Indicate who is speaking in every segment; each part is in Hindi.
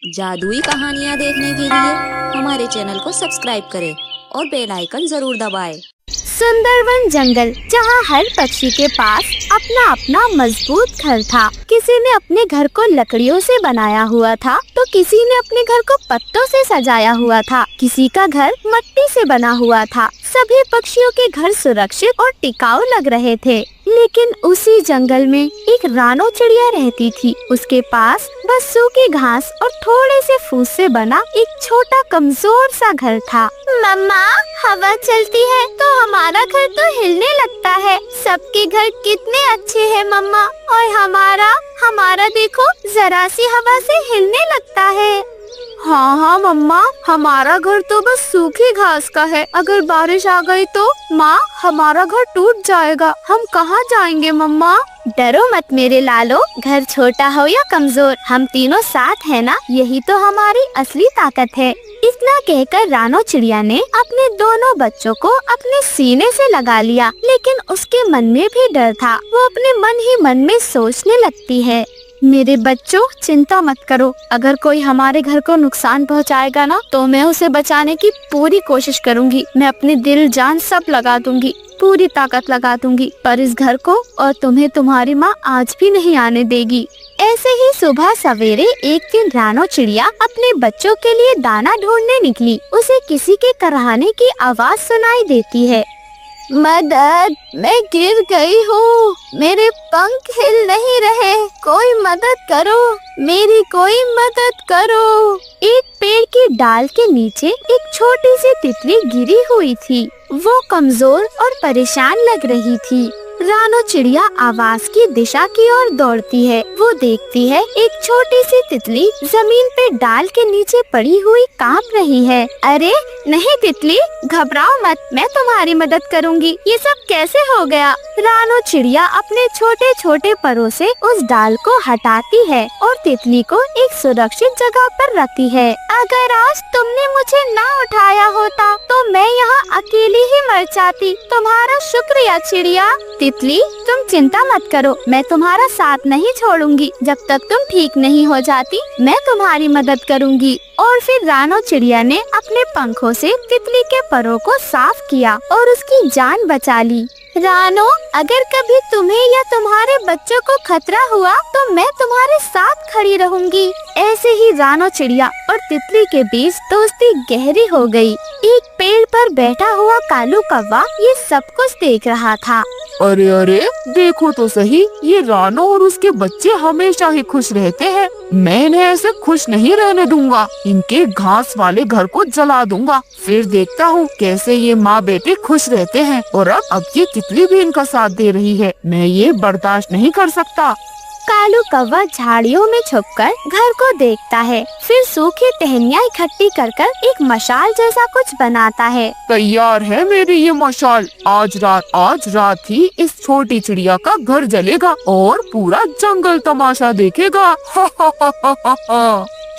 Speaker 1: जादुई कहानियाँ देखने के लिए हमारे चैनल को सब्सक्राइब करें और बेल आइकन जरूर दबाएं।
Speaker 2: सुंदरवन जंगल जहाँ हर पक्षी के पास अपना अपना मजबूत घर था। किसी ने अपने घर को लकड़ियों से बनाया हुआ था तो किसी ने अपने घर को पत्तों से सजाया हुआ था। किसी का घर मिट्टी से बना हुआ था। सभी पक्षियों के घर सुरक्षित और टिकाऊ लग रहे थे। लेकिन उसी जंगल में एक रानो चिड़िया रहती थी। उसके पास बस सूखी घास और थोड़े से फूस से बना एक छोटा कमजोर सा घर था। मम्मा, हवा चलती है तो हमारा घर तो हिलने लगता है। सबके घर कितने अच्छे हैं मम्मा, और हमारा देखो जरा सी हवा से हिलने लगता है। हाँ मम्मा, हमारा घर तो बस सूखी घास का है। अगर बारिश आ गई तो माँ, हमारा घर टूट जाएगा। हम कहाँ जाएंगे मम्मा? डरो मत मेरे लालो, घर छोटा हो या कमजोर, हम तीनों साथ हैं ना, यही तो हमारी असली ताकत है। इतना कहकर रानो चिड़िया ने अपने दोनों बच्चों को अपने सीने से लगा लिया। लेकिन उसके मन में भी डर था। वो अपने मन ही मन में सोचने लगती है, मेरे बच्चों चिंता मत करो, अगर कोई हमारे घर को नुकसान पहुंचाएगा ना तो मैं उसे बचाने की पूरी कोशिश करूंगी। मैं अपने दिल जान सब लगा दूंगी, पूरी ताकत लगा दूंगी, पर इस घर को और तुम्हें तुम्हारी माँ आज भी नहीं आने देगी। ऐसे ही सुबह सवेरे एक दिन रानो चिड़िया अपने बच्चों के लिए दाना ढूंढने निकली। उसे किसी के कराहने की आवाज सुनाई देती है। मदद, मैं गिर गई हूँ, मेरे पंख हिल नहीं रहे, कोई मदद करो, मेरी कोई मदद करो। एक पेड़ की डाल के नीचे एक छोटी सी तितली गिरी हुई थी। वो कमजोर और परेशान लग रही थी। रानो चिड़िया आवाज की दिशा की ओर दौड़ती है। वो देखती है एक छोटी सी तितली जमीन पे डाल के नीचे पड़ी हुई कांप रही है। अरे नहीं तितली, घबराओ मत, मैं तुम्हारी मदद करूंगी। ये सब कैसे हो गया? रानो चिड़िया अपने छोटे छोटे परों से उस डाल को हटाती है और तितली को एक सुरक्षित जगह पर रखती है। अगर आज तुमने मुझे ना उठाया होता तो मैं यहाँ अकेली ही मर जाती। तुम्हारा शुक्रिया चिड़िया। तितली, तुम चिंता मत करो, मैं तुम्हारा साथ नहीं छोड़ूंगी। जब तक तुम ठीक नहीं हो जाती मैं तुम्हारी मदद करूंगी। और फिर रानो चिड़िया ने अपने पंखों से तितली के परों को साफ किया और उसकी जान बचा ली। रानो, अगर कभी तुम्हें या तुम्हारे बच्चों को खतरा हुआ तो मैं तुम्हारे साथ खड़ी रहूंगी। ऐसे ही रानो चिड़िया और तितली के बीच दोस्ती गहरी हो गई। एक पेड़ पर बैठा हुआ कालू कौवा ये सब कुछ देख रहा था।
Speaker 3: अरे अरे, देखो तो सही, ये रानो और उसके बच्चे हमेशा ही खुश रहते हैं। मैं इन्हें ऐसे खुश नहीं रहने दूंगा। इनके घास वाले घर को जला दूंगा, फिर देखता हूँ कैसे ये माँ बेटे खुश रहते हैं। और अब ये तितली भी इनका साथ दे रही है, मैं ये बर्दाश्त नहीं कर सकता।
Speaker 2: कालू कौवा झाड़ियों में छुपकर घर को देखता है, फिर सूखी टहनियाँ इकट्ठी कर एक मशाल जैसा कुछ बनाता है।
Speaker 3: तैयार है मेरी ये मशाल। आज रात ही इस छोटी चिड़िया का घर जलेगा और पूरा जंगल तमाशा देखेगा।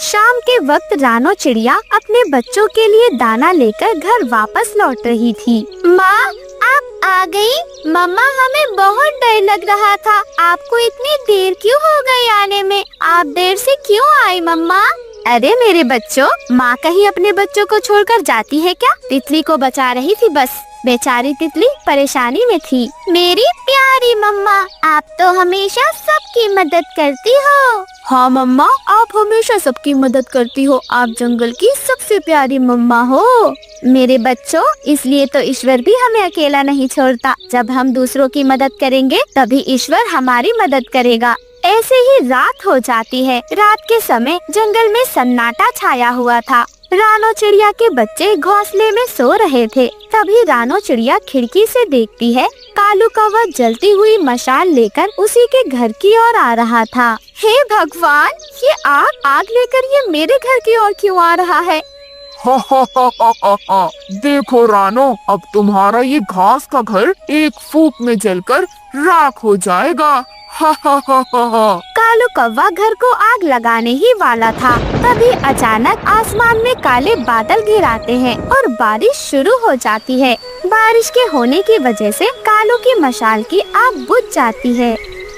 Speaker 2: शाम के वक्त रानो चिड़िया अपने बच्चों के लिए दाना लेकर घर वापस लौट रही थी। माँ, आप आ गई? मम्मा, हमें बहुत डर लग रहा था। आपको इतनी देर क्यों हो गई आने में? आप देर से क्यों आई मम्मा? अरे मेरे बच्चों, माँ कहीं अपने बच्चों को छोड़कर जाती है क्या? तितली को बचा रही थी बस। बेचारी तितली परेशानी में थी। मेरी प्यारी मम्मा, आप तो हमेशा सबकी मदद करती हो। हाँ मम्मा, आप हमेशा सबकी मदद करती हो। आप जंगल की सबसे प्यारी मम्मा हो। मेरे बच्चों, इसलिए तो ईश्वर भी हमें अकेला नहीं छोड़ता। जब हम दूसरों की मदद करेंगे तभी ईश्वर हमारी मदद करेगा। ऐसे ही रात हो जाती है। रात के समय जंगल में सन्नाटा छाया हुआ था। रानो चिड़िया के बच्चे घोंसले में सो रहे थे। तभी रानो चिड़िया खिड़की से देखती है कालू कौवा जलती हुई मशाल लेकर उसी के घर की ओर आ रहा था। हे भगवान, ये आग लेकर ये मेरे घर की ओर क्यों आ रहा है?
Speaker 3: देखो रानो, अब तुम्हारा ये घास का घर एक फूंक में जलकर राख हो जाएगा।
Speaker 2: कालू कौवा घर को आग लगाने ही वाला था। तभी अचानक आसमान में काले बादल घिर आते हैं और बारिश शुरू हो जाती है। बारिश के होने की वजह से कालू की मशाल की आग बुझ जाती है।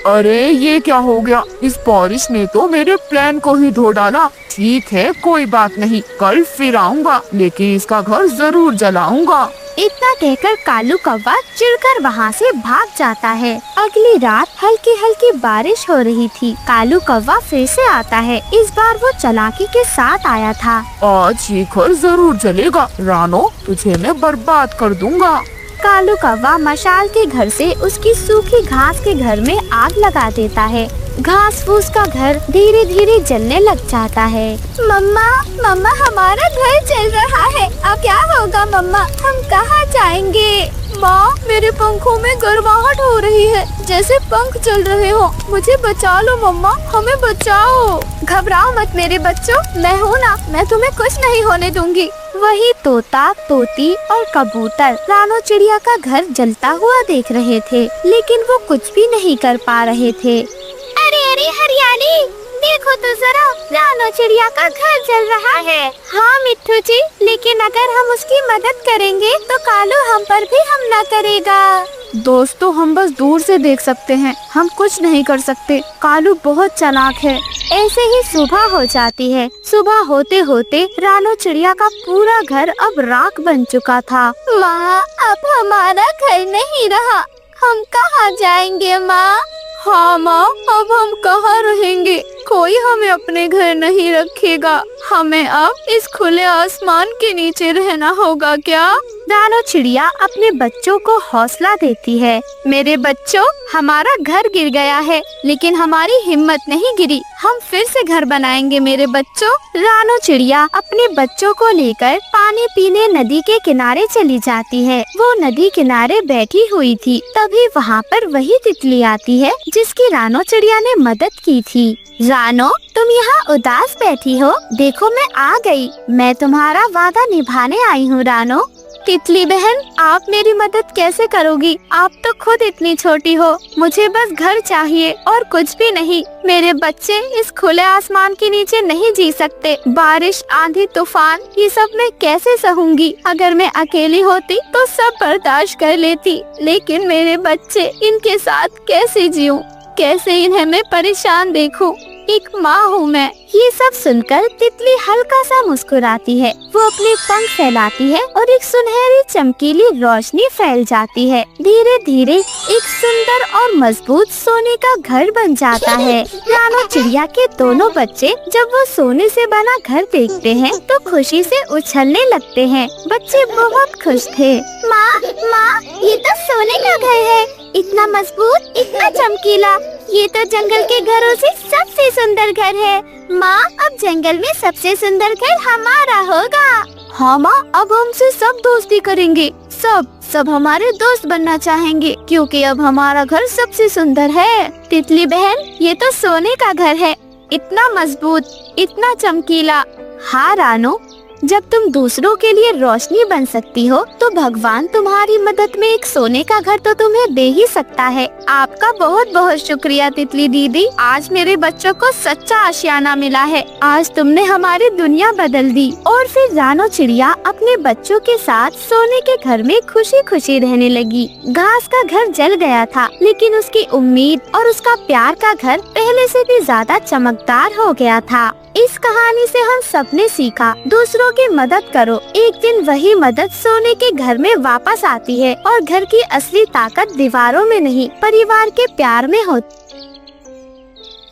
Speaker 3: अरे ये क्या हो गया? इस बारिश ने तो मेरे प्लान को ही धो डाला। ठीक है, कोई बात नहीं, कल फिर आऊँगा, लेकिन इसका घर जरूर जलाऊंगा।
Speaker 2: इतना कहकर कालू कौवा चिढ़कर वहाँ से भाग जाता है। अगली रात हल्की हल्की बारिश हो रही थी। कालू कौवा फिर से आता है। इस बार वो चालाकी के साथ आया था।
Speaker 3: आज ये घर जरूर जलेगा, रानो तुझे मैं बर्बाद कर दूंगा।
Speaker 2: कालू कौवा मशाल के घर से उसकी सूखी घास के घर में आग लगा देता है। घास फूस का घर धीरे धीरे जलने लग जाता है। मम्मा मम्मा हमारा घर जल रहा है, अब क्या होगा मम्मा, हम कहाँ जाएंगे? माँ मेरे पंखों में गर्माहट हो रही है, जैसे पंख जल रहे हो, मुझे बचा लो मम्मा, हमें बचाओ। घबराओ मत मेरे बच्चों, मैं हूँ ना, मैं तुम्हें कुछ नहीं होने दूंगी। वही तोता तोती और कबूतर रानो चिड़िया का घर जलता हुआ देख रहे थे, लेकिन वो कुछ भी नहीं कर पा रहे थे। अरे अरे हरियाली, देखो तो जरा, रानो चिड़िया का घर जल रहा है। हाँ मिट्ठू जी, लेकिन अगर हम उसकी मदद करेंगे तो कालू हम पर भी हमला करेगा। दोस्तों हम बस दूर से देख सकते हैं, हम कुछ नहीं कर सकते, कालू बहुत चालाक है। ऐसे ही सुबह हो जाती है। सुबह होते होते रानो चिड़िया का पूरा घर अब राख बन चुका था। माँ अब हमारा घर नहीं रहा, हम कहाँ जाएंगे माँ? हाँ माँ, अब हम कहाँ रहेंगे, कोई हमें अपने घर नहीं रखेगा, हमें अब इस खुले आसमान के नीचे रहना होगा क्या? रानो चिड़िया अपने बच्चों को हौसला देती है। मेरे बच्चों, हमारा घर गिर गया है, लेकिन हमारी हिम्मत नहीं गिरी, हम फिर से घर बनाएंगे मेरे बच्चों। रानो चिड़िया अपने बच्चों को लेकर पानी पीने नदी के किनारे चली जाती है। वो नदी किनारे बैठी हुई थी, तभी वहाँ पर वही तितली आती है जिसकी रानो चिड़िया ने मदद की थी। रानो तुम यहाँ उदास बैठी हो, देखो मैं आ गई, मैं तुम्हारा वादा निभाने आई हूँ। रानो तितली बहन, आप मेरी मदद कैसे करोगी? आप तो खुद इतनी छोटी हो, मुझे बस घर चाहिए और कुछ भी नहीं। मेरे बच्चे इस खुले आसमान के नीचे नहीं जी सकते, बारिश आंधी तूफान ये सब मैं कैसे सहूंगी? अगर मैं अकेली होती तो सब बर्दाश्त कर लेती, लेकिन मेरे बच्चे, इनके साथ कैसे जीऊं? कैसे इन्हें मैं परेशान देखूं? एक माँ हूँ मैं। ये सब सुनकर तितली हल्का सा मुस्कुराती है। वो अपने पंख फैलाती है और एक सुनहरी चमकीली रोशनी फैल जाती है। धीरे धीरे एक सुंदर और मजबूत सोने का घर बन जाता है। रानो चिड़िया के दोनों बच्चे जब वो सोने से बना घर देखते हैं तो खुशी से उछलने लगते हैं। बच्चे बहुत खुश थे। माँ माँ, ये तो सोने का घर है, इतना मजबूत, इतना चमकीला, ये तो जंगल के घरों से सबसे सुंदर घर है। माँ, अब जंगल में सबसे सुंदर घर हमारा होगा। हाँ माँ, अब हमसे सब दोस्ती करेंगे, सब हमारे दोस्त बनना चाहेंगे, क्योंकि अब हमारा घर सबसे सुंदर है। तितली बहन, ये तो सोने का घर है, इतना मजबूत, इतना चमकीला। हाँ रानो, जब तुम दूसरों के लिए रोशनी बन सकती हो तो भगवान तुम्हारी मदद में एक सोने का घर तो तुम्हें दे ही सकता है। आपका बहुत बहुत शुक्रिया तितली दीदी, आज मेरे बच्चों को सच्चा आशियाना मिला है। आज तुमने हमारी दुनिया बदल दी। और फिर रानो चिड़िया अपने बच्चों के साथ सोने के घर में खुशी खुशी रहने लगी। घास का घर जल गया था, लेकिन उसकी उम्मीद और उसका प्यार का घर पहले से भी ज्यादा चमकदार हो गया था। इस कहानी से हम सबने सीखा, दूसरों की मदद करो, एक दिन वही मदद सोने के घर में वापस आती है। और घर की असली ताकत दीवारों में नहीं, परिवार के प्यार में होती।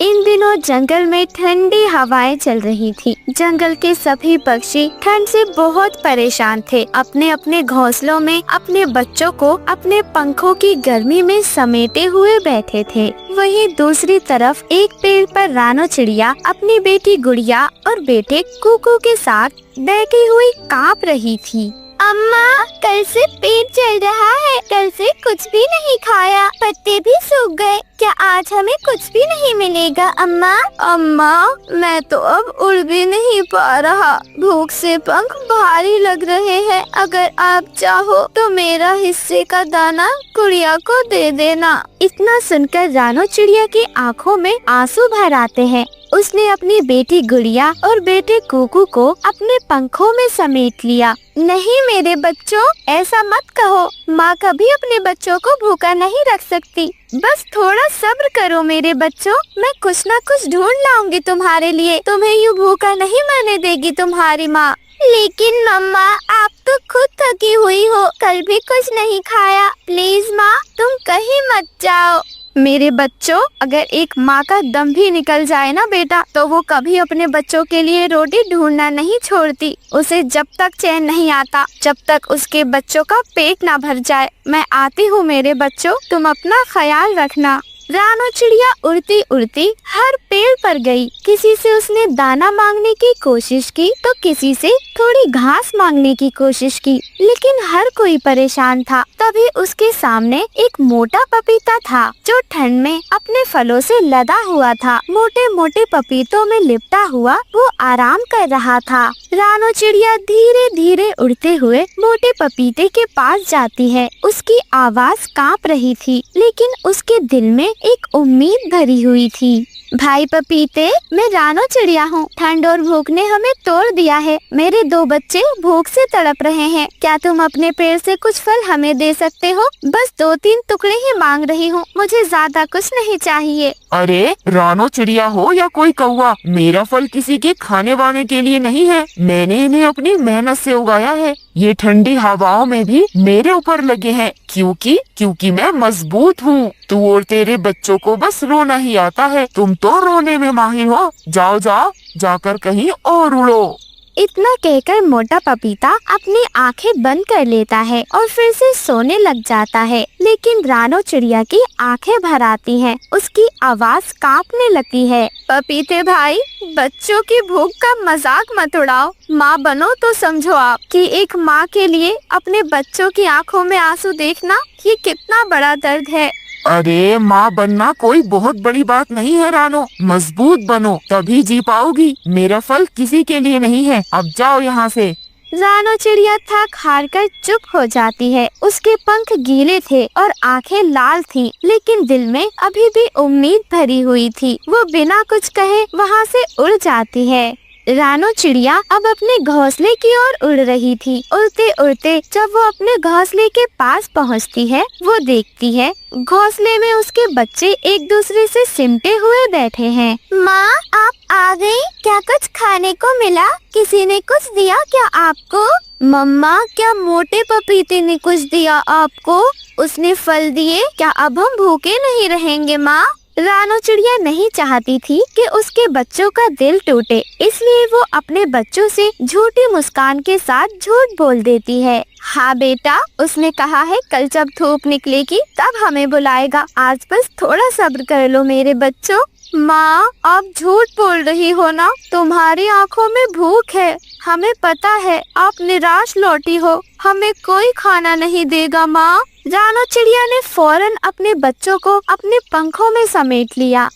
Speaker 2: इन दिनों जंगल में ठंडी हवाएं चल रही थी। जंगल के सभी पक्षी ठंड से बहुत परेशान थे। अपने अपने घोंसलों में अपने बच्चों को अपने पंखों की गर्मी में समेटे हुए बैठे थे। वहीं दूसरी तरफ एक पेड़ पर रानो चिड़िया अपनी बेटी गुड़िया और बेटे कुकू के साथ बैठी हुई कांप रही थी। अम्मा, कल से पेट जल रहा है, कल से कुछ भी नहीं खाया, पत्ते भी सूख गए, क्या आज हमें कुछ भी नहीं मिलेगा अम्मा? अम्मा, मैं तो अब उड़ भी नहीं पा रहा, भूख से पंख भारी लग रहे हैं, अगर आप चाहो तो मेरा हिस्से का दाना गुड़िया को दे देना। इतना सुनकर रानो चिड़िया की आँखों में आंसू भर आते हैं। उसने अपनी बेटी गुड़िया और बेटे कुकू को अपने पंखों में समेट लिया। नहीं मेरे बच्चों, ऐसा मत कहो। माँ कभी अपने बच्चों को भूखा नहीं रख सकती। बस थोड़ा सब्र करो मेरे बच्चों, मैं कुछ न कुछ ढूंढ लाऊंगी तुम्हारे लिए। तुम्हें यूँ भूखा नहीं मरने देगी तुम्हारी माँ। लेकिन मम्मा, आप तो खुद थकी हुई हो, कल भी कुछ नहीं खाया। प्लीज माँ, तुम कहीं मत जाओ। मेरे बच्चों, अगर एक माँ का दम भी निकल जाए ना बेटा, तो वो कभी अपने बच्चों के लिए रोटी ढूंढना नहीं छोड़ती। उसे जब तक चैन नहीं आता, जब तक उसके बच्चों का पेट ना भर जाए। मैं आती हूँ मेरे बच्चों, तुम अपना ख्याल रखना। रानो चिड़िया उड़ती उड़ती हर पेड़ पर गई। किसी से उसने दाना मांगने की कोशिश की तो किसी से थोड़ी घास मांगने की कोशिश की, लेकिन हर कोई परेशान था। तभी उसके सामने एक मोटा पपीता था जो ठंड में अपने फलों से लदा हुआ था। मोटे मोटे पपीतों में लिपटा हुआ वो आराम कर रहा था। रानो चिड़िया धीरे धीरे उड़ते हुए मोटे पपीते के पास जाती है। उसकी आवाज कांप रही थी, लेकिन उसके दिल में एक उम्मीद भरी हुई थी। भाई पपीते, मैं रानो चिड़िया हूँ। ठंड और भूख ने हमें तोड़ दिया है। मेरे 2 बच्चे भूख से तड़प रहे हैं। क्या तुम अपने पेड़ से कुछ फल हमें दे सकते हो? बस 2-3 टुकड़े ही मांग रही हूँ, मुझे ज्यादा कुछ नहीं चाहिए।
Speaker 3: अरे रानो चिड़िया हो या कोई कौवा, मेरा फल किसी के खाने वाने के लिए नहीं है। मैंने इन्हें अपनी मेहनत से उगाया है। ये ठंडी हवाओं में भी मेरे ऊपर लगे हैं, क्योंकि मैं मजबूत हूँ। तू और तेरे बच्चों को बस रोना ही आता है। तुम तो रोने में माहिर हो। जाओ जाकर कहीं और उड़ो।
Speaker 2: इतना कहकर मोटा पपीता अपनी आंखें बंद कर लेता है और फिर से सोने लग जाता है। लेकिन रानो चिड़िया की आंखें भर आती हैं, उसकी आवाज कांपने लगती है। पपीते भाई, बच्चों की भूख का मजाक मत उड़ाओ। माँ बनो तो समझो आप कि एक माँ के लिए अपने बच्चों की आंखों में आंसू देखना ये कितना बड़ा दर्द है।
Speaker 3: अरे माँ बनना कोई बहुत बड़ी बात नहीं है रानो। मजबूत बनो, तभी जी पाओगी। मेरा फल किसी के लिए नहीं है। अब जाओ यहाँ से।
Speaker 2: रानो चिड़िया थक हार कर चुप हो जाती है। उसके पंख गीले थे और आंखें लाल थीं, लेकिन दिल में अभी भी उम्मीद भरी हुई थी। वो बिना कुछ कहे वहाँ से उड़ जाती है। रानो चिड़िया अब अपने घोंसले की ओर उड़ रही थी। उड़ते उड़ते जब वो अपने घोंसले के पास पहुँचती है, वो देखती है घोंसले में उसके बच्चे एक दूसरे से सिमटे हुए बैठे हैं। माँ, आप आ गई? क्या कुछ खाने को मिला? किसी ने कुछ दिया क्या आपको? मम्मा, क्या मोटे पपीते ने कुछ दिया आपको? उसने फल दिए? क्या अब हम भूखे नहीं रहेंगे माँ? रानो चिड़िया नहीं चाहती थी कि उसके बच्चों का दिल टूटे, इसलिए वो अपने बच्चों से झूठी मुस्कान के साथ झूठ बोल देती है। हाँ बेटा, उसने कहा है कल जब धूप निकलेगी तब हमें बुलाएगा। आज बस थोड़ा सब्र कर लो मेरे बच्चों। माँ, आप झूठ बोल रही हो ना? तुम्हारी आंखों में भूख है, हमें पता है। आप निराश लौटी हो, हमें कोई खाना नहीं देगा माँ। रानो चिड़िया ने फौरन अपने बच्चों को अपने पंखों में समेट लिया।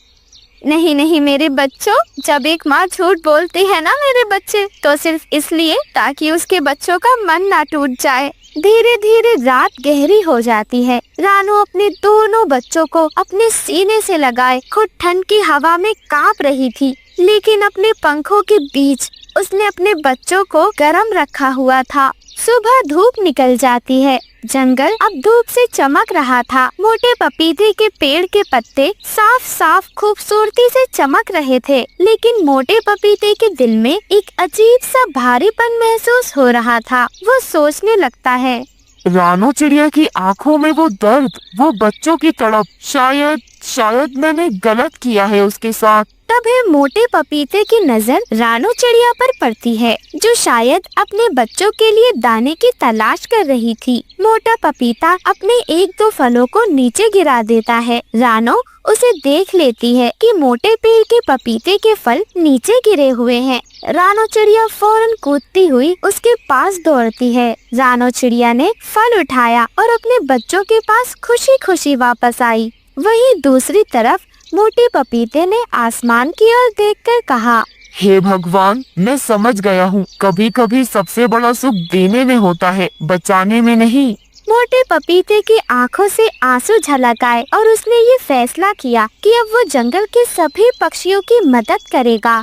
Speaker 2: नहीं नहीं मेरे बच्चों, जब एक माँ झूठ बोलती है ना मेरे बच्चे, तो सिर्फ इसलिए ताकि उसके बच्चों का मन ना टूट जाए। धीरे धीरे रात गहरी हो जाती है। रानो अपने दोनों बच्चों को अपने सीने से लगाए खुद ठंड की हवा में कांप रही थी, लेकिन अपने पंखों के बीच उसने अपने बच्चों को गर्म रखा हुआ था। सुबह धूप निकल जाती है। जंगल अब धूप से चमक रहा था। मोटे पपीते के पेड़ के पत्ते साफ साफ खूबसूरती से चमक रहे थे, लेकिन मोटे पपीते के दिल में एक अजीब सा भारीपन महसूस हो रहा था। वो सोचने लगता है,
Speaker 3: रानो चिड़िया की आंखों में वो दर्द, वो बच्चों की तड़प, शायद मैंने गलत किया है उसके साथ।
Speaker 2: तभी मोटे पपीते की नजर रानो चिड़िया पर पड़ती है, जो शायद अपने बच्चों के लिए दाने की तलाश कर रही थी। मोटा पपीता अपने 1-2 फलों को नीचे गिरा देता है। रानो उसे देख लेती है कि मोटे पेड़ के पपीते के फल नीचे गिरे हुए हैं। रानो चिड़िया फौरन कूदती हुई उसके पास दौड़ती है। रानो चिड़िया ने फल उठाया और अपने बच्चों के पास खुशी खुशी वापस आई। वहीं दूसरी तरफ मोटे पपीते ने आसमान की ओर देखकर कहा,
Speaker 3: हे भगवान, मैं समझ गया हूँ। कभी कभी सबसे बड़ा सुख देने में होता है, बचाने में नहीं।
Speaker 2: मोटे पपीते की आंखों से आंसू झलक आए और उसने ये फैसला किया कि अब वो जंगल के सभी पक्षियों की मदद करेगा।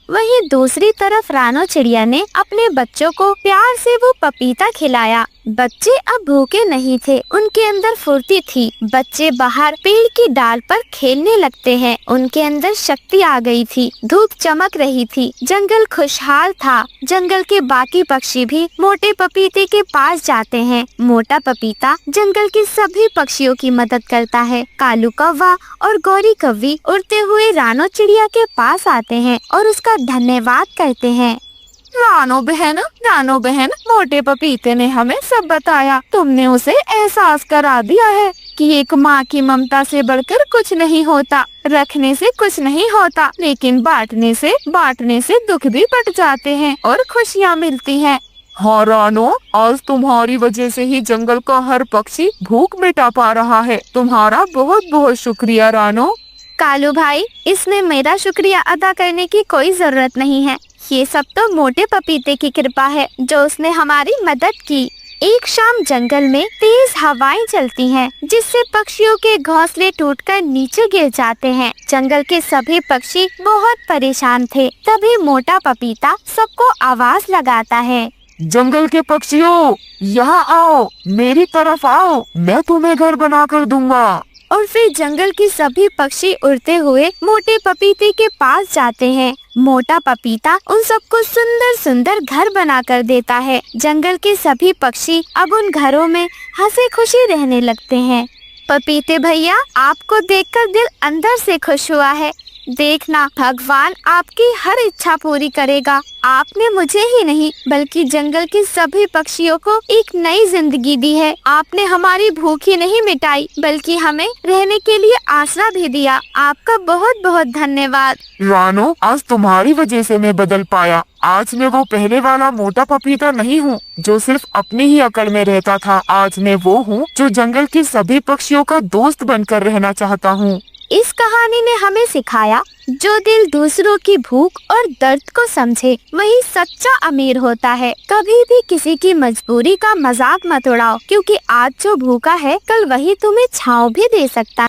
Speaker 2: वहीं दूसरी तरफ रानो चिड़िया ने अपने बच्चों को प्यार से वो पपीता खिलाया। बच्चे अब भूखे नहीं थे, उनके अंदर फुर्ती थी। बच्चे बाहर पेड़ की डाल पर खेलने लगते हैं, उनके अंदर शक्ति आ गई थी। धूप चमक रही थी, जंगल खुशहाल था। जंगल के बाकी पक्षी भी मोटे पपीते के पास जाते हैं। मोटा पपीता जंगल के सभी पक्षियों की मदद करता है। कालू कौवा और गौरी कौवी उड़ते हुए रानो चिड़िया के पास आते हैं और उसका धन्यवाद करते हैं।
Speaker 3: रानो बहन, मोटे पपीते ने हमें सब बताया। तुमने उसे एहसास करा दिया है कि एक माँ की ममता से बढ़कर कुछ नहीं होता। रखने से कुछ नहीं होता, लेकिन बांटने से दुख भी बट जाते हैं और खुशियाँ मिलती हैं। हाँ रानो, आज तुम्हारी वजह से ही जंगल का हर पक्षी भूख मिटा पा रहा है। तुम्हारा बहुत बहुत शुक्रिया रानो।
Speaker 2: कालू भाई, इसमें मेरा शुक्रिया अदा करने की कोई जरूरत नहीं है। ये सब तो मोटे पपीते की कृपा है जो उसने हमारी मदद की। एक शाम जंगल में तेज हवाएं चलती हैं, जिससे पक्षियों के घोंसले टूटकर नीचे गिर जाते हैं। जंगल के सभी पक्षी बहुत परेशान थे। तभी मोटा पपीता सबको आवाज लगाता है,
Speaker 3: जंगल के पक्षियों, यहाँ आओ, मेरी तरफ आओ, मैं तुम्हें घर बना कर दूंगा।
Speaker 2: और फिर जंगल के सभी पक्षी उड़ते हुए मोटे पपीते के पास जाते हैं। मोटा पपीता उन सबको सुंदर सुंदर घर बना कर देता है। जंगल के सभी पक्षी अब उन घरों में हंसी खुशी रहने लगते हैं। पपीते भैया, आपको देखकर दिल अंदर से खुश हुआ है। देखना, भगवान आपकी हर इच्छा पूरी करेगा। आपने मुझे ही नहीं बल्कि जंगल के सभी पक्षियों को एक नई जिंदगी दी है। आपने हमारी भूख ही नहीं मिटाई बल्कि हमें रहने के लिए आसरा भी दिया। आपका बहुत बहुत धन्यवाद।
Speaker 3: रानो, आज तुम्हारी वजह से मैं बदल पाया। आज मैं वो पहले वाला मोटा पपीता नहीं हूँ जो सिर्फ अपनी ही अकड़ में रहता था। आज मैं वो हूँ जो जंगल के सभी पक्षियों का दोस्त बनकर रहना चाहता हूँ।
Speaker 2: इस कहानी ने हमें सिखाया, जो दिल दूसरों की भूख और दर्द को समझे वही सच्चा अमीर होता है। कभी भी किसी की मजबूरी का मजाक मत उड़ाओ, क्योंकि आज जो भूखा है कल वही तुम्हें छांव भी दे सकता।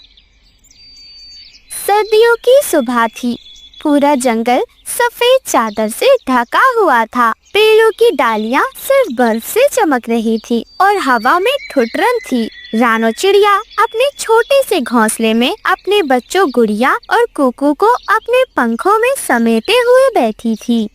Speaker 2: सर्दियों की सुबह थी। पूरा जंगल सफेद चादर से ढका हुआ था। पेड़ों की डालियां सिर्फ बर्फ से चमक रही थी और हवा में ठुठरन थी। रानो चिड़िया अपने छोटे से घोंसले में अपने बच्चों गुड़िया और कुकू को अपने पंखों में समेटे हुए बैठी थी।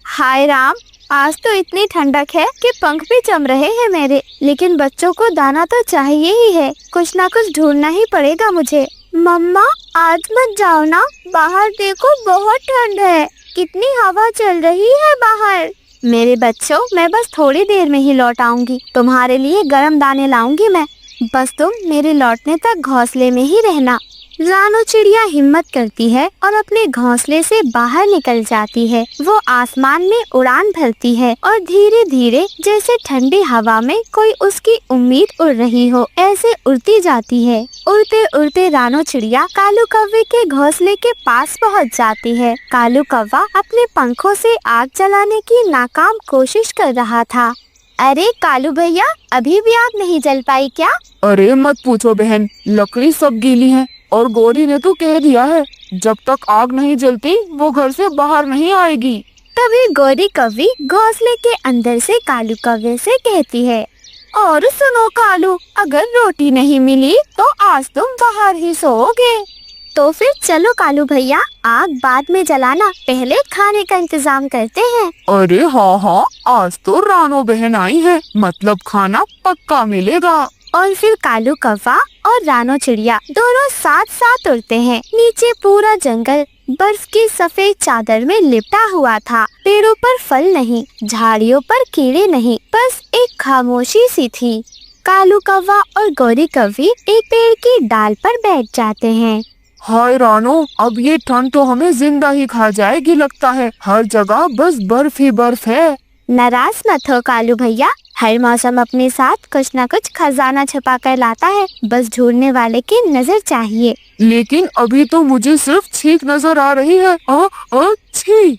Speaker 2: हाय राम, आज तो इतनी ठंडक है कि पंख भी चम रहे हैं मेरे, लेकिन बच्चों को दाना तो चाहिए ही है। कुछ ना कुछ ढूंढना ही पड़ेगा मुझे। मम्मा, आज मत जाओ ना, बाहर देखो बहुत ठंड है। कितनी हवा चल रही है बाहर। मेरे बच्चों, मैं बस थोड़ी देर में ही लौट आऊंगी। तुम्हारे लिए गर्म दाने लाऊंगी मैं। बस तुम मेरे लौटने तक घोंसले में ही रहना। रानो चिड़िया हिम्मत करती है और अपने घोंसले से बाहर निकल जाती है। वो आसमान में उड़ान भरती है और धीरे धीरे जैसे ठंडी हवा में कोई उसकी उम्मीद उड़ रही हो, ऐसे उड़ती जाती है। उड़ते उड़ते रानो चिड़िया कालू कौवे के घोंसले के पास पहुंच जाती है। कालू कौवा अपने पंखों से आग जलाने की नाकाम कोशिश कर रहा था। अरे कालू भैया, अभी भी आग नहीं जल पाई क्या?
Speaker 3: अरे मत पूछो बहन, लकड़ी सब गीली है और गौरी ने तो कह दिया है जब तक आग नहीं जलती वो घर से बाहर नहीं आएगी।
Speaker 2: तभी गौरी कौवी घोंसले के अंदर से कालू कौवे से कहती है, और सुनो कालू, अगर रोटी नहीं मिली तो आज तुम बाहर ही सोओगे। तो फिर चलो कालू भैया, आग बाद में जलाना, पहले खाने का इंतजाम करते हैं।
Speaker 3: अरे हाँ, आज तो रानो बहन आई है, मतलब खाना पक्का मिलेगा।
Speaker 2: और फिर कालू कौवा और रानो चिड़िया दोनों साथ साथ उड़ते हैं। नीचे पूरा जंगल बर्फ की सफेद चादर में लिपटा हुआ था। पेड़ों पर फल नहीं, झाड़ियों पर कीड़े नहीं, बस एक खामोशी सी थी। कालू कौवा और गौरी कौवी एक पेड़ की डाल पर बैठ जाते हैं।
Speaker 3: हाय रानो, अब ये ठंड तो हमें जिंदा ही खा जाएगी लगता है। हर जगह बस बर्फ ही बर्फ है।
Speaker 2: नाराज मत हो कालू भैया, हर मौसम अपने साथ कुछ न कुछ खजाना छुपा कर लाता है, बस ढूंढने वाले की नजर चाहिए।
Speaker 3: लेकिन अभी तो मुझे सिर्फ छींक नजर आ रही है। छी।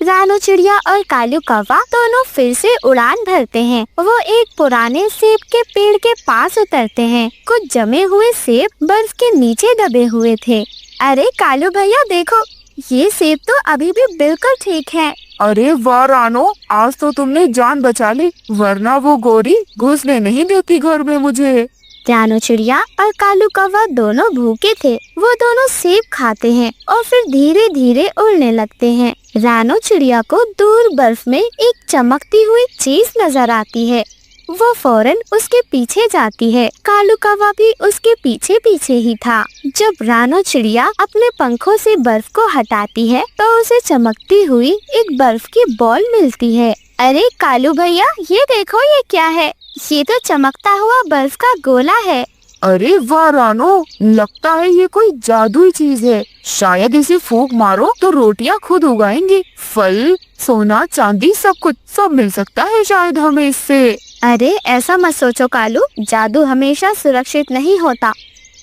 Speaker 2: रानो चिड़िया और कालू कौवा दोनों फिर से उड़ान भरते हैं। वो एक पुराने सेब के पेड़ के पास उतरते हैं। कुछ जमे हुए सेब बर्फ के नीचे दबे हुए थे। अरे कालू भैया देखो, ये सेब तो अभी भी बिल्कुल ठीक है।
Speaker 3: अरे वाह रानो, आज तो तुमने जान बचा ली, वरना वो गोरी घुसने नहीं देती घर में मुझे।
Speaker 2: रानो चिड़िया और कालू कौवा दोनों भूखे थे। वो दोनों सेब खाते हैं और फिर धीरे धीरे उड़ने लगते हैं। रानो चिड़िया को दूर बर्फ में एक चमकती हुई चीज नजर आती है। वो फौरन उसके पीछे जाती है। कालू कौवा भी उसके पीछे पीछे ही था। जब रानो चिड़िया अपने पंखों से बर्फ को हटाती है तो उसे चमकती हुई एक बर्फ की बॉल मिलती है। अरे कालू भैया, ये देखो, ये क्या है? ये तो चमकता हुआ बर्फ का गोला है।
Speaker 3: अरे वाह रानो, लगता है ये कोई जादुई चीज है। शायद इसे फूंक मारो तो रोटियां खुद उगाएंगी। फल, सोना, चांदी, सब मिल सकता है शायद हमें इससे।
Speaker 2: अरे ऐसा मत सोचो कालू, जादू हमेशा सुरक्षित नहीं होता।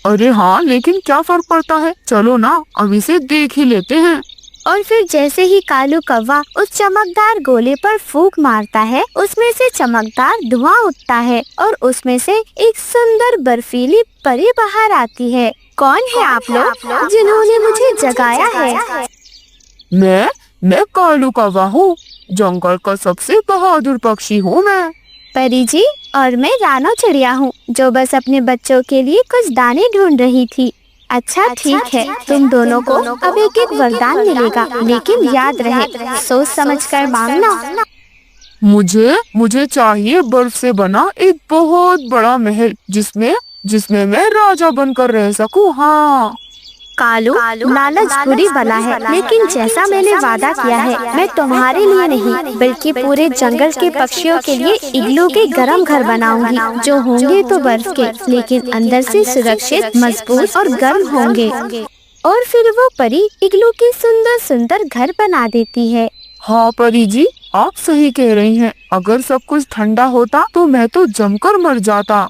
Speaker 3: अरे हाँ, लेकिन क्या फर्क पड़ता है, चलो ना अब इसे देख ही लेते हैं।
Speaker 2: और फिर जैसे ही कालू कौवा उस चमकदार गोले पर फूंक मारता है, उसमें से चमकदार धुआं उठता है और उसमें से एक सुंदर बर्फीली परी बाहर आती है। कौन है आप लोग जिन्होंने मुझे जगाया है?
Speaker 3: मैं कालू कौवा हूँ, जंगल का सबसे बहादुर पक्षी हूँ मैं।
Speaker 2: परी जी, और मैं रानो चिड़िया हूँ जो बस अपने बच्चों के लिए कुछ दाने ढूंढ रही थी। अच्छा ठीक है, तुम दोनों को अब एक एक वरदान मिलेगा, लेकिन याद रहे सोच समझ कर मांगना।
Speaker 3: मुझे चाहिए बर्फ से बना एक बहुत बड़ा महल, जिसमें मैं राजा बनकर रह सकूं। हाँ
Speaker 2: कालू, लालच बुरी बला है, लेकिन जैसा मैंने वादा किया है, मैं तुम्हारे लिए नहीं बल्कि पूरे जंगल के पक्षियों के लिए इग्लू के गर्म घर बनाऊंगी, जो होंगे तो बर्फ के, लेकिन अंदर से सुरक्षित, मजबूत और गर्म होंगे। और फिर वो परी इग्लू की सुंदर सुंदर घर बना देती है।
Speaker 3: हाँ परी जी, आप सही कह रही हैं। अगर सब कुछ ठंडा होता तो मैं तो जमकर मर जाता।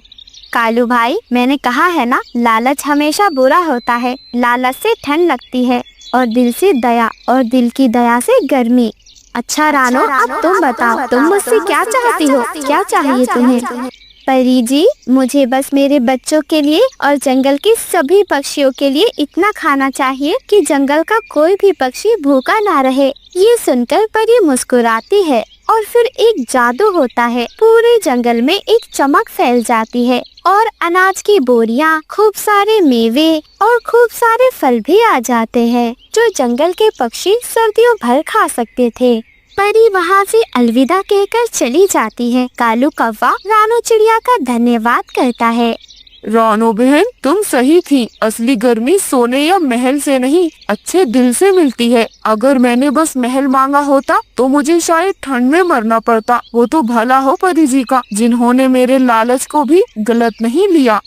Speaker 2: कालू भाई, मैंने कहा है ना, लालच हमेशा बुरा होता है। लालच से ठंड लगती है और दिल से दया, और दिल की दया से गर्मी। अच्छा रानो, अब तुम बताओ, तुम मुझसे क्या चाहती हो? क्या चाहिए तुम्हें? परी जी, मुझे बस मेरे बच्चों के लिए और जंगल के सभी पक्षियों के लिए इतना खाना चाहिए कि जंगल का कोई भी पक्षी भूखा ना रहे। ये सुनकर परी मुस्कुराती है और फिर एक जादू होता है। पूरे जंगल में एक चमक फैल जाती है और अनाज की बोरियां, खूब सारे मेवे और खूब सारे फल भी आ जाते हैं, जो जंगल के पक्षी सर्दियों भर खा सकते थे। परी वहाँ से अलविदा कहकर चली जाती है। कालू कौवा रानो चिड़िया का धन्यवाद करता है।
Speaker 3: रानो बहन, तुम सही थी। असली गर्मी सोने या महल से नहीं, अच्छे दिल से मिलती है। अगर मैंने बस महल मांगा होता तो मुझे शायद ठंड में मरना पड़ता। वो तो भला हो परी जी का, जिन्होंने मेरे लालच को भी गलत नहीं लिया।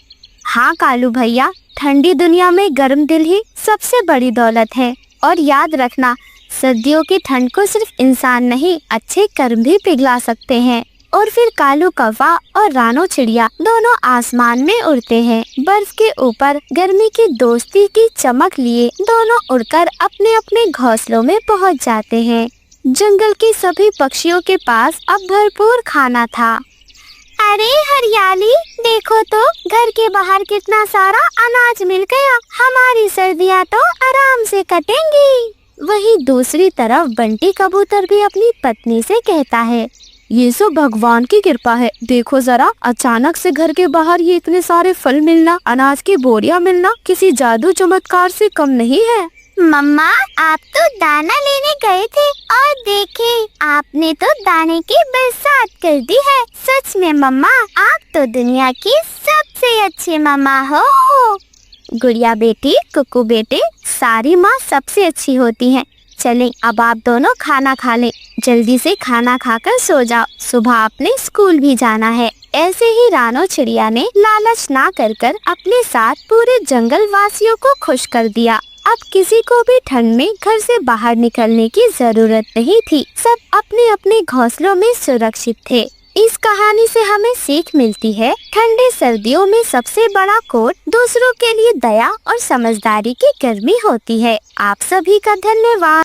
Speaker 2: हाँ कालू भैया, ठंडी दुनिया में गर्म दिल ही सबसे बड़ी दौलत है। और याद रखना, सर्दियों की ठंड को सिर्फ इंसान नहीं, अच्छे कर्म भी पिघला सकते हैं। और फिर कालू कौवा और रानो चिड़िया दोनों आसमान में उड़ते हैं। बर्फ के ऊपर गर्मी की दोस्ती की चमक लिए दोनों उड़कर अपने अपने घोंसलों में पहुंच जाते हैं। जंगल के सभी पक्षियों के पास अब भरपूर खाना था। अरे हरियाली, देखो तो घर के बाहर कितना सारा अनाज मिल गया। हमारी सर्दियाँ तो आराम से कटेंगी। वहीं दूसरी तरफ बंटी कबूतर भी अपनी पत्नी से कहता है,
Speaker 4: ये सब भगवान की कृपा है। देखो जरा, अचानक से घर के बाहर ये इतने सारे फल मिलना, अनाज की बोरियां मिलना किसी जादू चमत्कार से कम नहीं है।
Speaker 2: मम्मा, आप तो दाना लेने गए थे और देखे, आपने तो दाने की बरसात कर दी है। सच में मम्मा, आप तो दुनिया की सबसे अच्छी मम्मा हो। गुड़िया बेटी, कुकू बेटे, सारी माँ सबसे अच्छी होती हैं। चलें, अब आप दोनों खाना खा लें। जल्दी से खाना खाकर सो जाओ, सुबह आपने स्कूल भी जाना है। ऐसे ही रानो चिड़िया ने लालच ना कर अपने साथ पूरे जंगल वासियों को खुश कर दिया। अब किसी को भी ठंड में घर से बाहर निकलने की जरूरत नहीं थी। सब अपने अपने घोंसलों में सुरक्षित थे। इस कहानी से हमें सीख मिलती है, ठंडे सर्दियों में सबसे बड़ा कोट दूसरों के लिए दया और समझदारी की गर्मी होती है। आप सभी का धन्यवाद।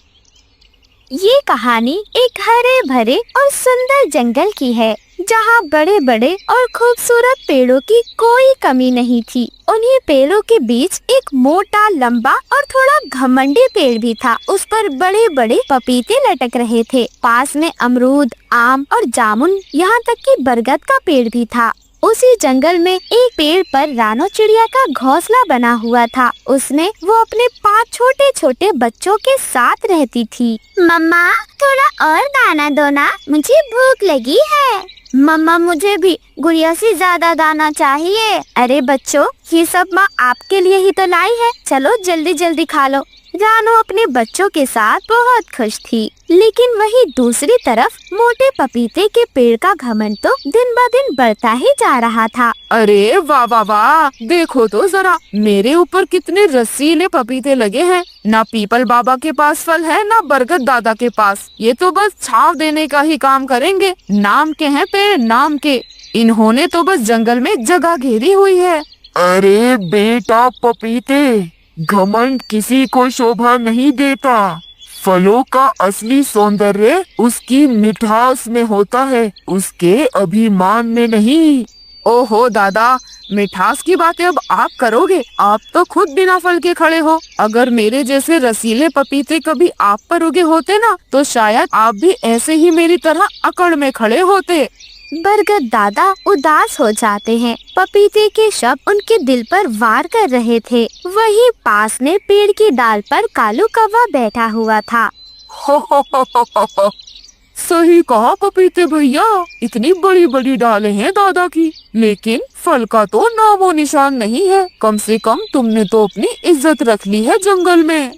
Speaker 2: ये कहानी एक हरे भरे और सुंदर जंगल की है, जहाँ बड़े बड़े और खूबसूरत पेड़ों की कोई कमी नहीं थी। उन्हीं पेड़ों के बीच एक मोटा, लंबा और थोड़ा घमंडी पेड़ भी था। उस पर बड़े बड़े पपीते लटक रहे थे। पास में अमरूद, आम और जामुन, यहाँ तक कि बरगद का पेड़ भी था। उसी जंगल में एक पेड़ पर रानो चिड़िया का घोंसला बना हुआ था। उसमें वो अपने 5 छोटे छोटे बच्चों के साथ रहती थी। मम्मा, थोड़ा और दाना दो ना, मुझे भूख लगी है। मम्मा, मुझे भी गुड़िया से ज्यादा दाना चाहिए। अरे बच्चों, ये सब माँ आपके लिए ही तो लाई है, चलो जल्दी जल्दी खा लो। रानो अपने बच्चों के साथ बहुत खुश थी, लेकिन वहीं दूसरी तरफ मोटे पपीते के पेड़ का घमंड तो दिन ब दिन बढ़ता ही जा रहा था।
Speaker 3: अरे वाह वाह वाह, देखो तो जरा मेरे ऊपर कितने रसीले पपीते लगे हैं। ना पीपल बाबा के पास फल है, ना बरगद दादा के पास। ये तो बस छाव देने का ही काम करेंगे। नाम के हैं पेड़, नाम के। इन्होंने तो बस जंगल में जगह घेरी हुई है।
Speaker 5: अरे बेटा पपीते, घमंड किसी को शोभा नहीं देता। फलों का असली सौंदर्य उसकी मिठास में होता है, उसके अभिमान में नहीं।
Speaker 3: ओहो दादा, मिठास की बातें अब आप करोगे? आप तो खुद बिना फल के खड़े हो। अगर मेरे जैसे रसीले पपीते कभी आप पर उगे होते ना, तो शायद आप भी ऐसे ही मेरी तरह अकड़ में खड़े होते।
Speaker 2: बरगद दादा उदास हो जाते हैं। पपीते के शब्द उनके दिल पर वार कर रहे थे। वहीं पास में पेड़ की डाल पर कालू कौवा बैठा हुआ था।
Speaker 3: सही कहा पपीते भैया, इतनी बड़ी बड़ी डालें हैं दादा की, लेकिन फल का तो नामो निशान नहीं है। कम से कम तुमने तो अपनी इज्जत रख ली है जंगल में।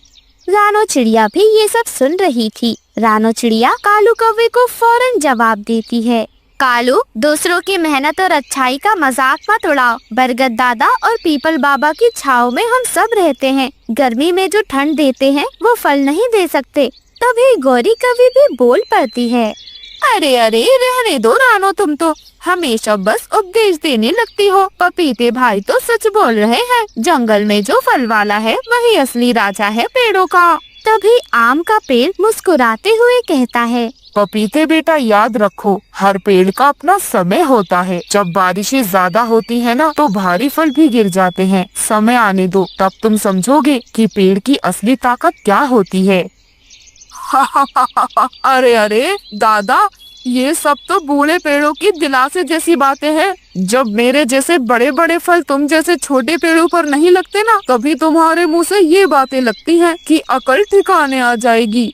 Speaker 2: रानो चिड़िया भी ये सब सुन रही थी। रानो चिड़िया कालू कौवे को फौरन जवाब देती है। कालू, दूसरों की मेहनत और अच्छाई का मजाक मत उड़ाओ। बरगद दादा और पीपल बाबा की छाव में हम सब रहते हैं। गर्मी में जो ठंड देते हैं वो फल नहीं दे सकते। तभी गौरी कवि भी बोल पड़ती है।
Speaker 3: अरे अरे, रहने दो रानो, तुम तो हमेशा बस उपदेश देने लगती हो। पपीते भाई तो सच बोल रहे हैं। जंगल में जो फल वाला है वही असली राजा है पेड़ों का।
Speaker 2: तभी आम का पेड़ मुस्कुराते हुए कहता है।
Speaker 5: पपीते बेटा, याद रखो, हर पेड़ का अपना समय होता है। जब बारिशें ज्यादा होती है ना, तो भारी फल भी गिर जाते हैं। समय आने दो, तब तुम समझोगे कि पेड़ की असली ताकत क्या होती है।
Speaker 3: अरे अरे दादा, ये सब तो बूढ़े पेड़ों की दिलासे जैसी बातें हैं। जब मेरे जैसे बड़े बड़े फल तुम जैसे छोटे पेड़ों पर नहीं लगते ना, तभी तुम्हारे मुंह से ये बातें लगती हैं कि अकल ठिकाने आ जाएगी।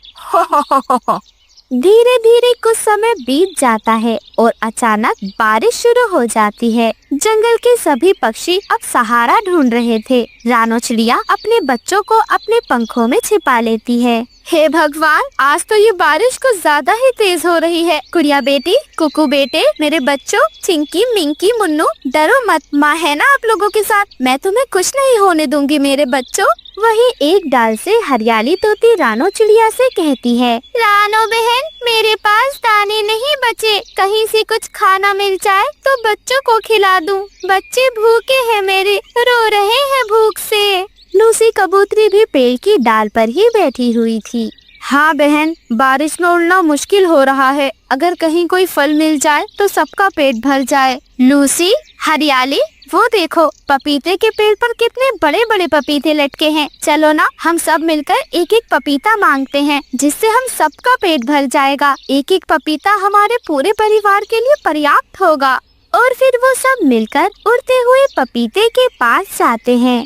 Speaker 2: धीरे धीरे कुछ समय बीत जाता है और अचानक बारिश शुरू हो जाती है। जंगल के सभी पक्षी अब सहारा ढूंढ रहे थे। रानो चिड़िया अपने बच्चों को अपने पंखों में छिपा लेती है। हे भगवान, आज तो ये बारिश कुछ ज्यादा ही तेज हो रही है। गुड़िया बेटी, कुकू बेटे, मेरे बच्चों, चिंकी, मिंकी, मुन्नू, डरो मत, माँ है ना आप लोगों के साथ। मैं तुम्हें कुछ नहीं होने दूंगी मेरे बच्चों। वहीं एक डाल से हरियाली तोती रानो चिड़िया से कहती है। रानो बहन, मेरे पास दाने नहीं बचे, कहीं से कुछ खाना मिल जाए तो बच्चों को खिला दूं। बच्चे भूखे हैं मेरे, रो रहे हैं भूख से। लूसी कबूतरी भी पेड़ की डाल पर ही बैठी हुई थी।
Speaker 4: हाँ बहन, बारिश में उड़ना मुश्किल हो रहा है। अगर कहीं कोई फल मिल जाए तो सबका पेट भर जाए।
Speaker 2: लूसी, हरियाली, वो देखो पपीते के पेड़ पर कितने बड़े बड़े पपीते लटके हैं। चलो ना, हम सब मिलकर एक एक पपीता मांगते हैं, जिससे हम सबका पेट भर जाएगा। एक एक पपीता हमारे पूरे परिवार के लिए पर्याप्त होगा। और फिर वो सब मिलकर उड़ते हुए पपीते के पास जाते हैं।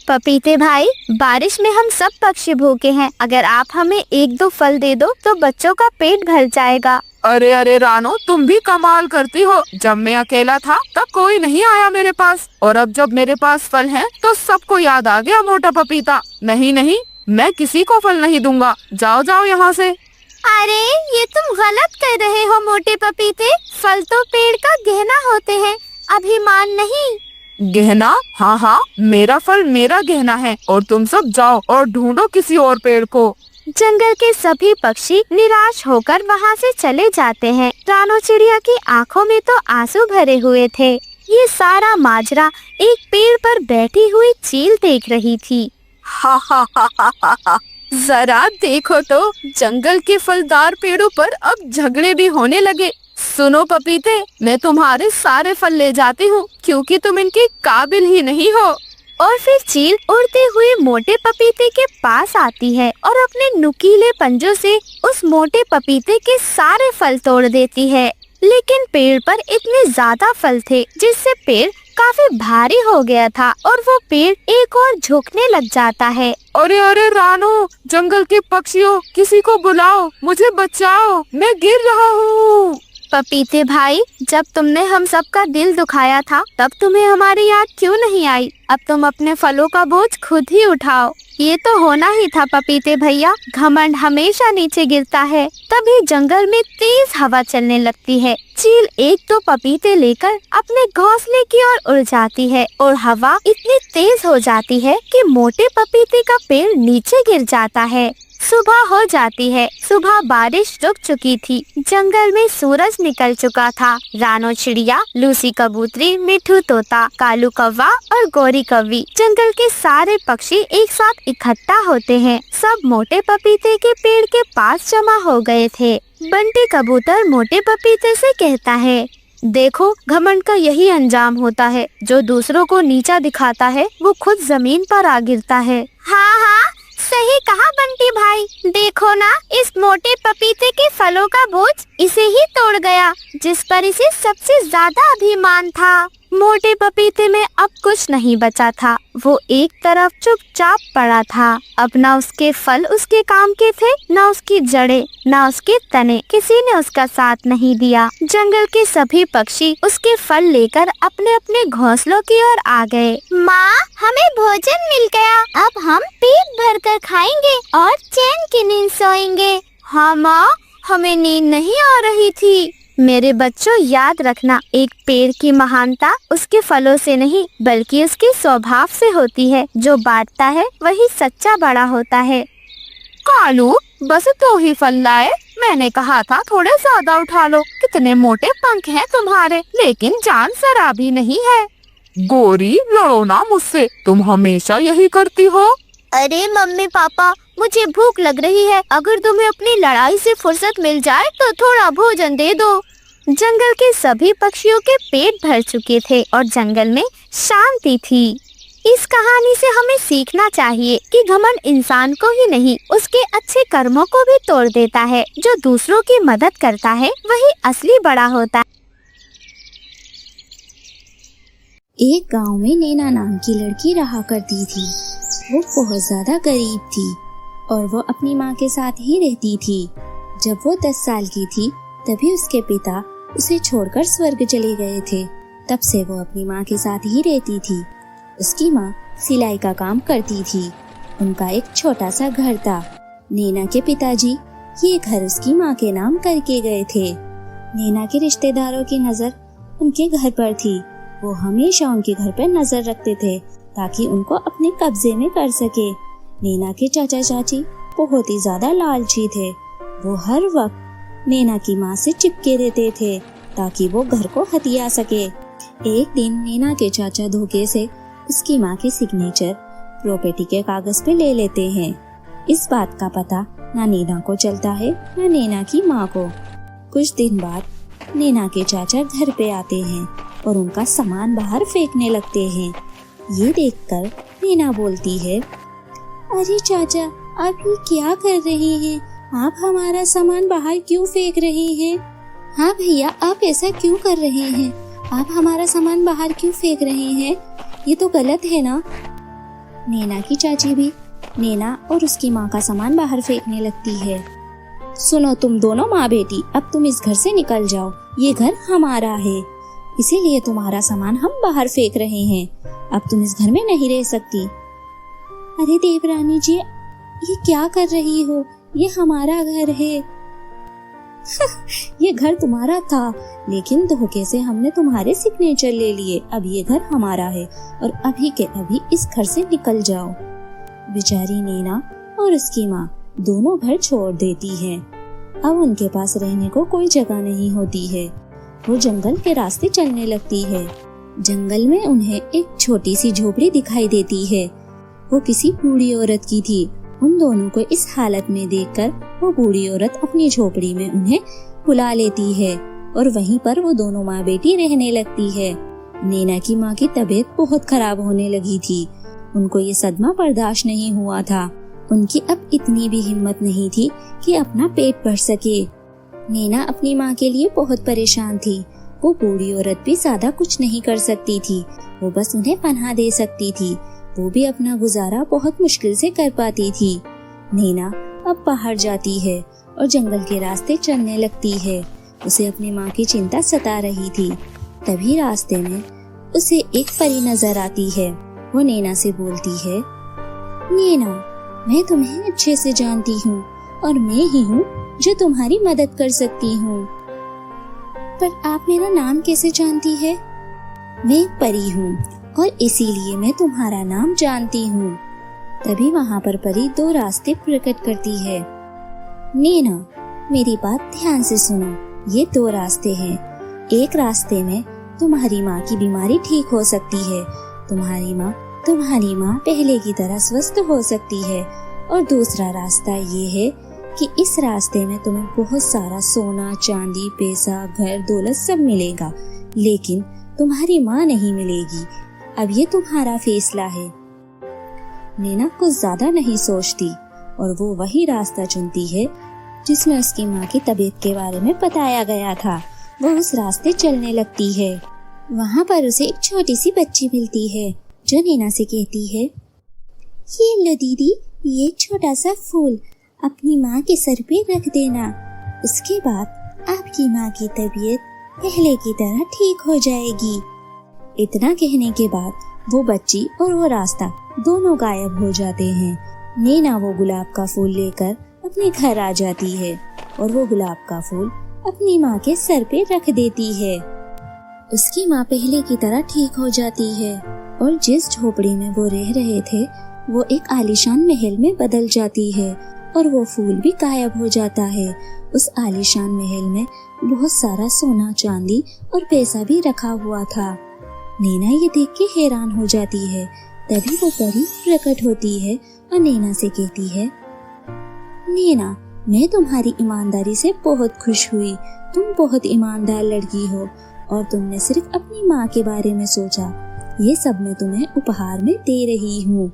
Speaker 2: पपीते भाई, बारिश में हम सब पक्षी भूखे हैं। अगर आप हमें 1-2 फल दे दो तो बच्चों का पेट भर जाएगा।
Speaker 3: अरे अरे रानो, तुम भी कमाल करती हो। जब मैं अकेला था तब कोई नहीं आया मेरे पास, और अब जब मेरे पास फल हैं तो सबको याद आ गया मोटा पपीता। नहीं नहीं, मैं किसी को फल नहीं दूंगा। जाओ जाओ यहाँ से।
Speaker 2: अरे ये तुम गलत कर रहे हो मोटे पपीते। फल तो पेड़ का गहना होते हैं, अभिमान नहीं।
Speaker 3: गहना? हाँ हाँ, मेरा फल मेरा गहना है, और तुम सब जाओ और ढूंढो किसी और पेड़ को।
Speaker 2: जंगल के सभी पक्षी निराश होकर वहाँ से चले जाते हैं। रानो चिड़िया की आंखों में तो आंसू भरे हुए थे। ये सारा माजरा एक पेड़ पर बैठी हुई चील देख रही थी।
Speaker 4: जरा देखो तो जंगल के फलदार पेड़ों पर अब झगड़े भी होने लगे। सुनो पपीते, मैं तुम्हारे सारे फल ले जाती हूँ क्योंकि तुम इनके काबिल ही नहीं हो।
Speaker 2: और फिर चील उड़ते हुए मोटे पपीते के पास आती है और अपने नुकीले पंजों से उस मोटे पपीते के सारे फल तोड़ देती है। लेकिन पेड़ पर इतने ज्यादा फल थे जिससे पेड़ काफी भारी हो गया था और वो पेड़ एक और झुकने लग जाता है।
Speaker 3: अरे अरे रानो, जंगल के पक्षियों, किसी को बुलाओ, मुझे बचाओ, मैं गिर रहा हूँ।
Speaker 2: पपीते भाई, जब तुमने हम सब का दिल दुखाया था तब तुम्हें हमारी याद क्यों नहीं आई? अब तुम अपने फलों का बोझ खुद ही उठाओ। ये तो होना ही था पपीते भैया, घमंड हमेशा नीचे गिरता है। तभी जंगल में तेज हवा चलने लगती है। चील एक दो पपीते लेकर अपने घोंसले की ओर उड़ जाती है और हवा इतनी तेज हो जाती है कि मोटे पपीते का पेड़ नीचे गिर जाता है। सुबह हो जाती है। सुबह बारिश रुक चुकी थी। जंगल में सूरज निकल चुका था। रानो चिड़िया, लूसी कबूतरी, मिठू तोता, कालू कौवा और गोरी कौवी, जंगल के सारे पक्षी एक साथ इकट्ठा होते हैं। सब मोटे पपीते के पेड़ के पास जमा हो गए थे। बंटी कबूतर मोटे पपीते से कहता है, देखो, घमंड का यही अंजाम होता है। जो दूसरों को नीचा दिखाता है वो खुद जमीन पर आ गिरता है। हाँ हाँ, सही कहा बंटी भाई। देखो ना, इस मोटे पपीते के फलों का बोझ इसे ही तोड़ गया जिस पर इसे सबसे ज्यादा अभिमान था। मोटे पपीते में अब कुछ नहीं बचा था। वो एक तरफ चुपचाप पड़ा था। अब ना उसके फल उसके काम के थे, ना उसकी जड़ें, ना उसके तने। किसी ने उसका साथ नहीं दिया। जंगल के सभी पक्षी उसके फल लेकर अपने अपने घोंसलों की ओर आ गए। माँ, हमें भोजन मिल गया। अब हम पेट भरकर खाएंगे और चैन की नींद सोएंगे।
Speaker 4: हाँ माँ, हमें नींद नहीं आ रही थी।
Speaker 2: मेरे बच्चों, याद रखना, एक पेड़ की महानता उसके फलों से नहीं बल्कि उसके स्वभाव से होती है। जो बांटता है वही सच्चा बड़ा होता है।
Speaker 3: कालू, बस 2 ही फल लाए। मैंने कहा था थोड़े ज्यादा उठा लो। कितने मोटे पंख हैं तुम्हारे, लेकिन जान जरा भी नहीं है। गोरी, लड़ो ना मुझसे, तुम हमेशा यही करती हो।
Speaker 2: अरे मम्मी पापा, मुझे भूख लग रही है। अगर तुम्हें अपनी लड़ाई से फुर्सत मिल जाए तो थोड़ा भोजन दे दो। जंगल के सभी पक्षियों के पेट भर चुके थे और जंगल में शांति थी। इस कहानी से हमें सीखना चाहिए कि घमंड इंसान को ही नहीं, उसके अच्छे कर्मों को भी तोड़ देता है। जो दूसरों की मदद करता है वही असली बड़ा होता है।
Speaker 1: एक गांव में नैना नाम की लड़की रहा करती थी। वो बहुत ज्यादा गरीब थी और वो अपनी माँ के साथ ही रहती थी। जब वो 10 साल की थी तभी उसके पिता उसे छोड़कर स्वर्ग चले गए थे। तब से वो अपनी माँ के साथ ही रहती थी। उसकी माँ सिलाई का काम करती थी। उनका एक छोटा सा घर था। नैना के पिताजी ये घर उसकी माँ के नाम करके गए थे। नैना के रिश्तेदारों की नजर उनके घर पर थी। वो हमेशा उनके घर पर नजर रखते थे ताकि उनको अपने कब्जे में कर सके। नैना के चाचा चाची बहुत ही ज्यादा लालची थे। वो हर वक्त नैना की माँ से चिपके रहते थे ताकि वो घर को हथिया सके। एक दिन नैना के चाचा धोखे से उसकी माँ के सिग्नेचर प्रॉपर्टी के कागज पे ले लेते हैं। इस बात का पता ना नैना को चलता है ना नैना की माँ को। कुछ दिन बाद नैना के चाचा घर पे आते हैं और उनका सामान बाहर फेंकने लगते हैं। ये देखकर नैना बोलती है, अरे चाचा, आप ये क्या कर रहे हैं? आप हमारा सामान बाहर क्यों फेंक रहे हैं? हाँ भैया, आप ऐसा क्यों कर रहे हैं? आप हमारा सामान बाहर क्यों फेंक रहे हैं? ये तो गलत है ना। नैना की चाची भी नैना और उसकी माँ का सामान बाहर फेंकने लगती है। सुनो तुम दोनों माँ बेटी, अब तुम इस घर से निकल जाओ। ये घर हमारा है, इसीलिए तुम्हारा सामान हम बाहर फेंक रहे हैं। अब तुम इस घर में नहीं रह सकती। अरे देवरानी जी, ये क्या कर रही हो? ये हमारा घर है। ये घर तुम्हारा था, लेकिन धोखे से हमने तुम्हारे सिग्नेचर ले लिए। अब ये घर हमारा है और अभी के अभी इस घर से निकल जाओ। बेचारी नैना और उसकी माँ दोनों घर छोड़ देती हैं। अब उनके पास रहने को कोई जगह नहीं होती है। वो जंगल के रास्ते चलने लगती है। जंगल में उन्हें एक छोटी सी झोपड़ी दिखाई देती है। वो किसी बूढ़ी औरत की थी उन दोनों को इस हालत में देखकर वो बूढ़ी औरत अपनी झोपड़ी में उन्हें बुला लेती है और वहीं पर वो दोनों माँ बेटी रहने लगती है। नैना की माँ की तबीयत बहुत खराब होने लगी थी। उनको ये सदमा बर्दाश्त नहीं हुआ था। उनकी अब इतनी भी हिम्मत नहीं थी कि अपना पेट भर सके। नैना अपनी माँ के लिए बहुत परेशान थी। वो बूढ़ी औरत भी ज्यादा कुछ नहीं कर सकती थी, वो बस उन्हें पनाह दे सकती थी। वो भी अपना गुजारा बहुत मुश्किल से कर पाती थी। नैना अब बाहर जाती है और जंगल के रास्ते चलने लगती है। उसे अपनी माँ की चिंता सता रही थी। तभी रास्ते में उसे एक परी नजर आती है। वो नैना से बोलती है, नैना, मैं तुम्हें अच्छे से जानती हूँ और मैं ही हूँ जो तुम्हारी मदद कर सकती हूँ। पर आप मेरा नाम कैसे जानती है? मैं एक परी हूँ और इसीलिए मैं तुम्हारा नाम जानती हूँ। तभी वहाँ पर परी दो रास्ते प्रकट करती है। नैना, मेरी बात ध्यान से सुनो। ये दो रास्ते हैं। एक रास्ते में तुम्हारी माँ की बीमारी ठीक हो सकती है। तुम्हारी माँ पहले की तरह स्वस्थ हो सकती है। और दूसरा रास्ता ये है कि इस रास्ते में तुम्हें बहुत सारा सोना, चांदी, पैसा, घर, दौलत सब मिलेगा, लेकिन तुम्हारी माँ नहीं मिलेगी। अब ये तुम्हारा फैसला है। नैना कुछ ज्यादा नहीं सोचती और वो वही रास्ता चुनती है जिसमें उसकी माँ की तबीयत के बारे में बताया गया था। वो उस रास्ते चलने लगती है। वहाँ पर उसे एक छोटी सी बच्ची मिलती है जो नैना से कहती है, ये लो दीदी, ये छोटा सा फूल अपनी माँ के सर पे रख देना। उसके बाद आपकी माँ की तबीयत पहले की तरह ठीक हो जाएगी। इतना कहने के बाद वो बच्ची और वो रास्ता दोनों गायब हो जाते हैं। नैना वो गुलाब का फूल लेकर अपने घर आ जाती है और वो गुलाब का फूल अपनी माँ के सर पे रख देती है। उसकी माँ पहले की तरह ठीक हो जाती है और जिस झोपड़ी में वो रह रहे थे वो एक आलीशान महल में बदल जाती है और वो फूल भी गायब हो जाता है। उस आलीशान महल में बहुत सारा सोना, चांदी और पैसा भी रखा हुआ था। नैना ये देख के हैरान हो जाती है। तभी वो परी प्रकट होती है और नैना से कहती है, नैना, मैं तुम्हारी ईमानदारी से बहुत खुश हुई। तुम बहुत ईमानदार लड़की हो और तुमने सिर्फ अपनी माँ के बारे में सोचा। ये सब मैं तुम्हें उपहार में दे रही हूँ।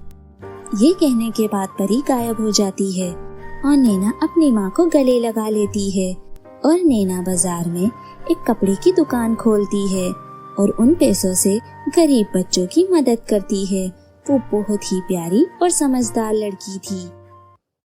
Speaker 1: ये कहने के बाद परी गायब हो जाती है और नैना अपनी माँ को गले लगा लेती है और नैना बाजार में एक कपड़े की दुकान खोलती है और उन पैसों से गरीब बच्चों की मदद करती है। वो बहुत ही प्यारी और समझदार लड़की थी।